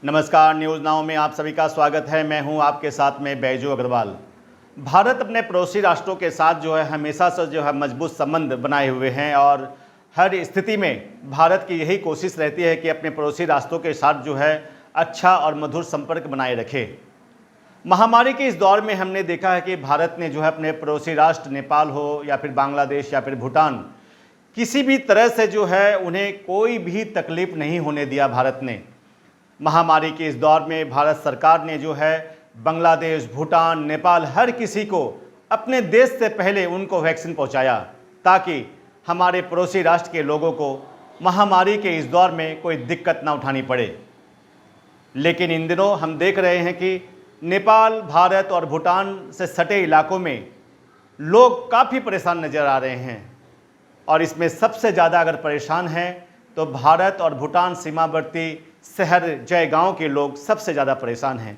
नमस्कार, news now में आप सभी का स्वागत है। मैं हूं आपके साथ में बैजू अग्रवाल। भारत अपने पड़ोसी राष्ट्रों के साथ हमेशा से मजबूत संबंध बनाए हुए हैं और हर स्थिति में भारत की यही कोशिश रहती है कि अपने पड़ोसी राष्ट्रों के साथ अच्छा और मधुर संपर्क बनाए रखे। महामारी के इस दौर में हमने देखा है कि भारत ने अपने पड़ोसी राष्ट्र नेपाल हो या फिर बांग्लादेश या फिर भूटान, किसी भी तरह से उन्हें कोई भी तकलीफ नहीं होने दिया। भारत ने महामारी के इस दौर में भारत सरकार ने बांग्लादेश, भूटान, नेपाल हर किसी को अपने देश से पहले उनको वैक्सीन पहुंचाया ताकि हमारे पड़ोसी राष्ट्र के लोगों को महामारी के इस दौर में कोई दिक्कत ना उठानी पड़े। लेकिन इन दिनों हम देख रहे हैं कि नेपाल, भारत और भूटान से सटे इलाकों में लोग काफ़ी परेशान नज़र आ रहे हैं और इसमें सबसे ज़्यादा अगर परेशान हैं तो भारत और भूटान सीमावर्ती शहर जयगांव के लोग सबसे ज़्यादा परेशान हैं।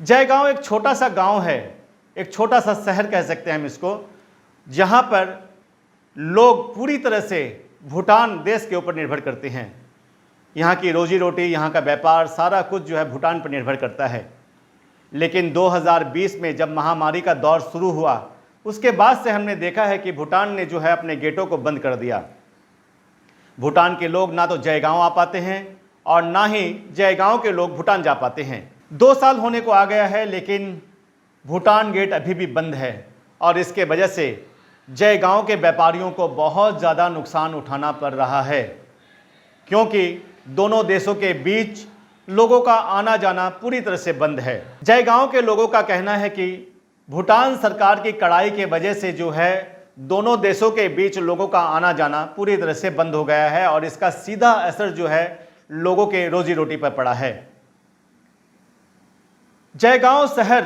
जयगांव एक छोटा सा गांव है, एक छोटा सा शहर कह सकते हैं हम इसको, जहां पर लोग पूरी तरह से भूटान देश के ऊपर निर्भर करते हैं। यहां की रोजी रोटी, यहां का व्यापार, सारा कुछ भूटान पर निर्भर करता है। लेकिन 2020 में जब महामारी का दौर शुरू हुआ, उसके बाद से हमने देखा है कि भूटान ने अपने गेटों को बंद कर दिया। भूटान के लोग ना तो जयगांव आ पाते हैं और ना ही जयगांव के लोग भूटान जा पाते हैं। 2 साल होने को आ गया है लेकिन भूटान गेट अभी भी बंद है और इसके वजह से जयगांव के व्यापारियों को बहुत ज़्यादा नुकसान उठाना पड़ रहा है, क्योंकि दोनों देशों के बीच लोगों का आना जाना पूरी तरह से बंद है। जयगांव के लोगों का कहना है कि भूटान सरकार की कड़ाई के वजह से दोनों देशों के बीच लोगों का आना जाना पूरी तरह से बंद हो गया है और इसका सीधा असर लोगों के रोजी रोटी पर पड़ा है। जयगांव शहर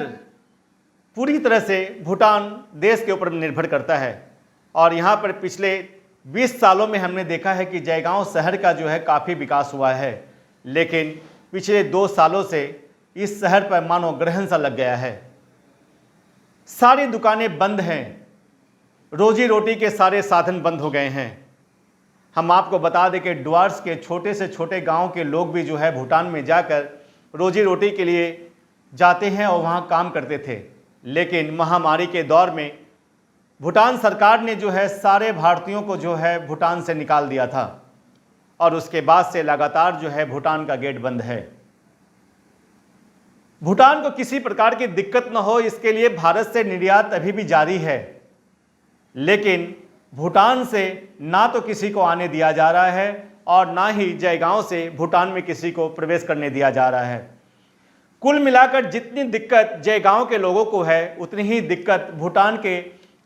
पूरी तरह से भूटान देश के ऊपर निर्भर करता है और यहाँ पर पिछले 20 सालों में हमने देखा है कि जयगांव शहर का काफ़ी विकास हुआ है, लेकिन पिछले 2 सालों से इस शहर पर मानो ग्रहण सा लग गया है। सारी दुकानें बंद हैं, रोजी रोटी के सारे साधन बंद हो गए हैं। हम आपको बता दें कि डुआर्स के छोटे से छोटे गांव के लोग भी भूटान में जाकर रोजी रोटी के लिए जाते हैं और वहां काम करते थे। लेकिन महामारी के दौर में भूटान सरकार ने सारे भारतीयों को भूटान से निकाल दिया था और उसके बाद से लगातार भूटान का गेट बंद है। भूटान को किसी प्रकार की दिक्कत न हो इसके लिए भारत से निर्यात अभी भी जारी है, लेकिन भूटान से ना तो किसी को आने दिया जा रहा है और ना ही जयगांव से भूटान में किसी को प्रवेश करने दिया जा रहा है। कुल मिलाकर जितनी दिक्कत जयगांव के लोगों को है, उतनी ही दिक्कत भूटान के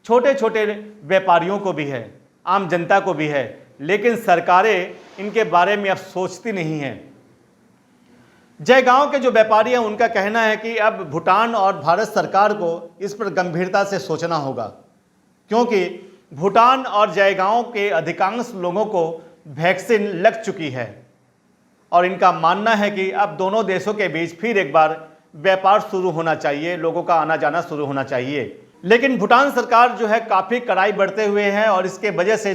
छोटे छोटे व्यापारियों को भी है, आम जनता को भी है, लेकिन सरकारें इनके बारे में अब सोचती नहीं हैं। जयगांव के जो व्यापारी हैं उनका कहना है कि अब भूटान और भारत सरकार को इस पर गंभीरता से सोचना होगा, क्योंकि भूटान और जयगांव के अधिकांश लोगों को वैक्सीन लग चुकी है और इनका मानना है कि अब दोनों देशों के बीच फिर एक बार व्यापार शुरू होना चाहिए, लोगों का आना जाना शुरू होना चाहिए। लेकिन भूटान सरकार काफ़ी कड़ाई बढ़ते हुए है और इसके वजह से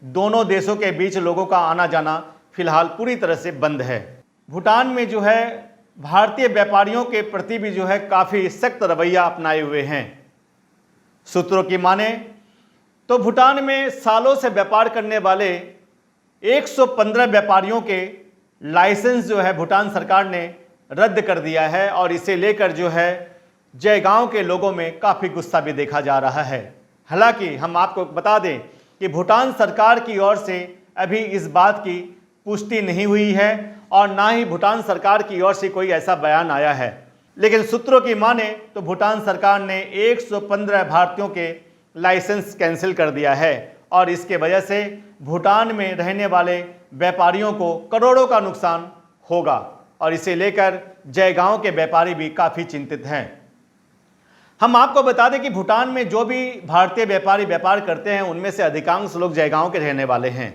दोनों देशों के बीच लोगों का आना जाना फिलहाल पूरी तरह से बंद है। भूटान में भारतीय व्यापारियों के प्रति भी काफ़ी सख्त रवैया अपनाए हुए हैं। सूत्रों की माने तो भूटान में सालों से व्यापार करने वाले 115 व्यापारियों के लाइसेंस भूटान सरकार ने रद्द कर दिया है और इसे लेकर जयगांव के लोगों में काफ़ी गुस्सा भी देखा जा रहा है। हालांकि हम आपको बता दें कि भूटान सरकार की ओर से अभी इस बात की पुष्टि नहीं हुई है और ना ही भूटान सरकार की ओर से कोई ऐसा बयान आया है, लेकिन सूत्रों की माने तो भूटान सरकार ने 115 भारतीयों के लाइसेंस कैंसिल कर दिया है और इसके वजह से भूटान में रहने वाले व्यापारियों को करोड़ों का नुकसान होगा और इसे लेकर जयगांव के व्यापारी भी काफ़ी चिंतित हैं। हम आपको बता दें कि भूटान में जो भी भारतीय व्यापारी व्यापार करते हैं उनमें से अधिकांश लोग जयगांव के रहने वाले हैं।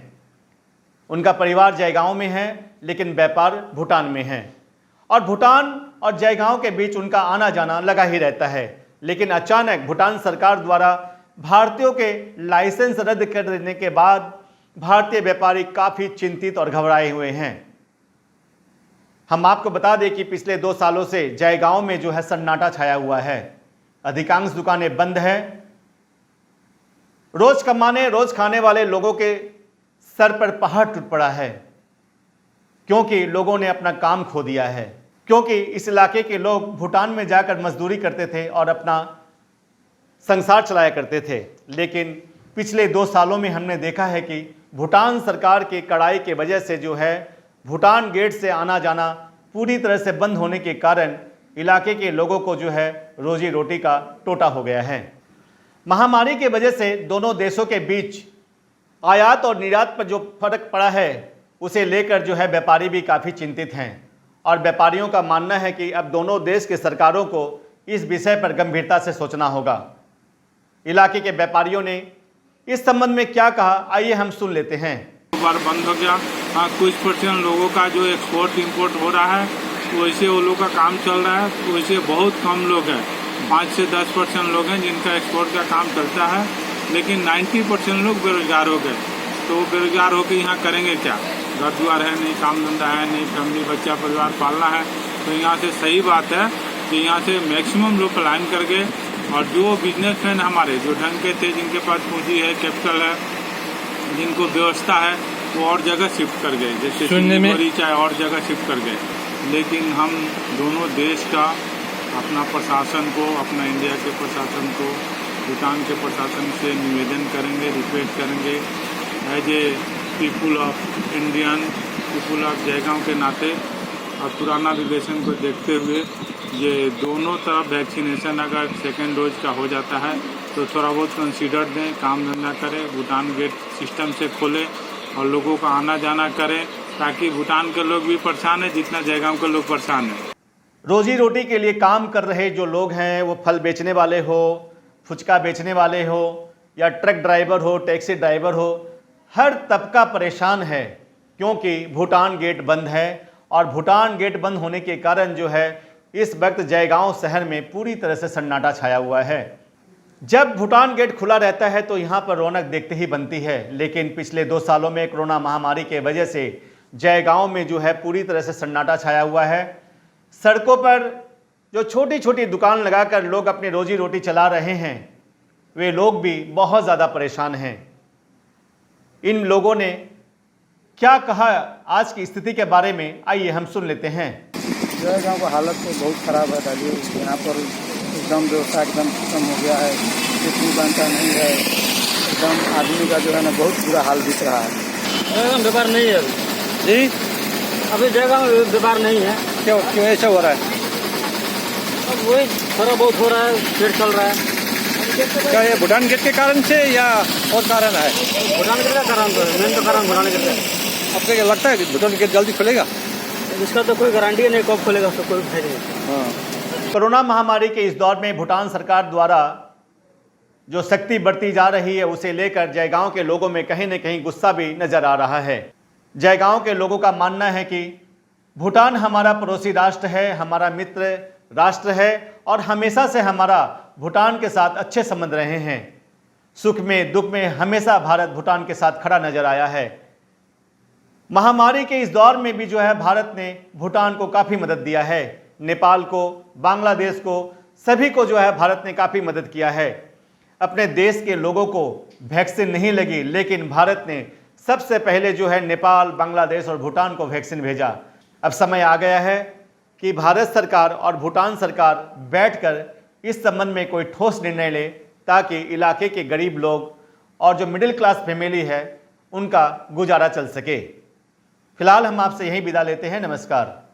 उनका परिवार जयगांव में है लेकिन व्यापार भूटान में है और भूटान और जयगांव के बीच उनका आना जाना लगा ही रहता है। लेकिन अचानक भूटान सरकार द्वारा भारतीयों के लाइसेंस रद्द कर देने के बाद भारतीय व्यापारी काफ़ी चिंतित और घबराए हुए हैं। हम आपको बता दें कि पिछले 2 सालों से जयगांव में जो है सन्नाटा छाया हुआ है। अधिकांश दुकानें बंद हैं। रोज कमाने रोज खाने वाले लोगों के सर पर पहाड़ टूट पड़ा है, क्योंकि लोगों ने अपना काम खो दिया है। क्योंकि इस इलाके के लोग भूटान में जाकर मजदूरी करते थे और अपना संसार चलाया करते थे, लेकिन पिछले 2 सालों में हमने देखा है कि भूटान सरकार के कड़ाई के वजह से जो है भूटान गेट से आना जाना पूरी तरह से बंद होने के कारण इलाके के लोगों को जो है रोजी रोटी का टोटा हो गया है। महामारी के वजह से दोनों देशों के बीच आयात और निर्यात पर जो फर्क पड़ा है उसे लेकर जो है व्यापारी भी काफ़ी चिंतित हैं और व्यापारियों का मानना है कि अब दोनों देश के सरकारों को इस विषय पर गंभीरता से सोचना होगा। इलाके के व्यापारियों ने इस संबंध में क्या कहा, आइए हम सुन लेते हैं। बार बंद हो गया। हाँ, कुछ % लोगों का जो एक्सपोर्ट इंपोर्ट हो रहा है वैसे वो लोग का काम चल रहा है। वैसे बहुत कम लोग हैं, 5 से 10% लोग हैं जिनका एक्सपोर्ट का काम चलता है, लेकिन 90% लोग बेरोजगार हो गए। तो वो बेरोजगार होकर यहाँ करेंगे क्या? घर द्वार है नहीं, काम धंधा है नहीं, फैमिली बच्चा परिवार पालना है। तो यहाँ से सही बात है कि यहाँ से मैक्सिमम लोग पलायन कर गए और जो बिजनेसमैन हमारे जो ढंग के थे, जिनके पास पूंजी है, कैपिटल है, जिनको व्यवस्था है, वो और जगह शिफ्ट कर गए, जैसे सिंगपुर चाहे और जगह शिफ्ट कर गए। लेकिन हम दोनों देश का अपना प्रशासन को, अपना इंडिया के प्रशासन को भूटान के प्रशासन से निवेदन करेंगे, रिक्वेस्ट करेंगे as a people of Indian, people of Jaigaon के नाते और पुराना रिलेशन को देखते हुए ये दोनों तरफ वैक्सीनेशन अगर सेकेंड डोज का हो जाता है तो थोड़ा बहुत कंसीडर दें, काम धंधा करें, भूटान गेट सिस्टम से खोलें और लोगों का आना जाना करें, ताकि भूटान के लोग भी परेशान हैं जितना जयगांव के लोग परेशान हैं। रोजी रोटी के लिए काम कर रहे जो लोग हैं, वो फल बेचने वाले हो, फुचका बेचने वाले हो या ट्रक ड्राइवर हो, टैक्सी ड्राइवर हो, हर तबका परेशान है, क्योंकि भूटान गेट बंद है और भूटान गेट बंद होने के कारण जो है इस वक्त जयगांव शहर में पूरी तरह से सन्नाटा छाया हुआ है। जब भूटान गेट खुला रहता है तो यहाँ पर रौनक देखते ही बनती है, लेकिन पिछले 2 सालों में कोरोना महामारी के वजह से जयगांव में जो है पूरी तरह से सन्नाटा छाया हुआ है। सड़कों पर जो छोटी छोटी दुकान लगाकर लोग अपनी रोजी रोटी चला रहे हैं, वे लोग भी बहुत ज़्यादा परेशान हैं। इन लोगों ने क्या कहा आज की स्थिति के बारे में, आइए हम सुन लेते हैं। जयगांव का हालत तो बहुत ख़राब है दादी। यहाँ पर एकदम व्यवस्था एकदम खत्म हो गया है, कितनी बनता नहीं है, एकदम आदमी का जो है ना बहुत बुरा हाल दिख रहा है। जयगांव व्यापार नहीं है जी, अभी जयगांव व्यापार नहीं है। क्यों क्यों ऐसा हो रहा है? अब वही थोड़ा बहुत हो रहा है, पेट चल रहा है। क्या ये भूटान गेट के कारण से या और कारण है? भूटान गेट का कारण तो है, मेन तो कारण भूटान गेट है। आपको क्या लगता है कि भूटान गेट जल्दी खुलेगा? इसका तो कोई गारंटी नहीं, कब खुलेगा उसका कोई फायदा नहीं। हाँ, कोरोना महामारी के इस दौर में भूटान सरकार द्वारा जो सख्ती बरती जा रही है उसे लेकर जयगांव के लोगों में कहीं न कहीं गुस्सा भी नजर आ रहा है। जयगांव के लोगों का मानना है कि भूटान हमारा पड़ोसी राष्ट्र है, हमारा मित्र राष्ट्र है और हमेशा से हमारा भूटान के साथ अच्छे संबंध रहे हैं। सुख में दुख में हमेशा भारत भूटान के साथ खड़ा नजर आया है। महामारी के इस दौर में भी जो है भारत ने भूटान को काफ़ी मदद दिया है। नेपाल को, बांग्लादेश को, सभी को जो है भारत ने काफ़ी मदद किया है। अपने देश के लोगों को वैक्सीन नहीं लगी, लेकिन भारत ने सबसे पहले जो है नेपाल, बांग्लादेश और भूटान को वैक्सीन भेजा। अब समय आ गया है कि भारत सरकार और भूटान सरकार बैठकर इस संबंध में कोई ठोस निर्णय ले, ताकि इलाके के गरीब लोग और जो मिडिल क्लास फैमिली है उनका गुजारा चल सके। फिलहाल हम आपसे यहीं विदा लेते हैं। नमस्कार।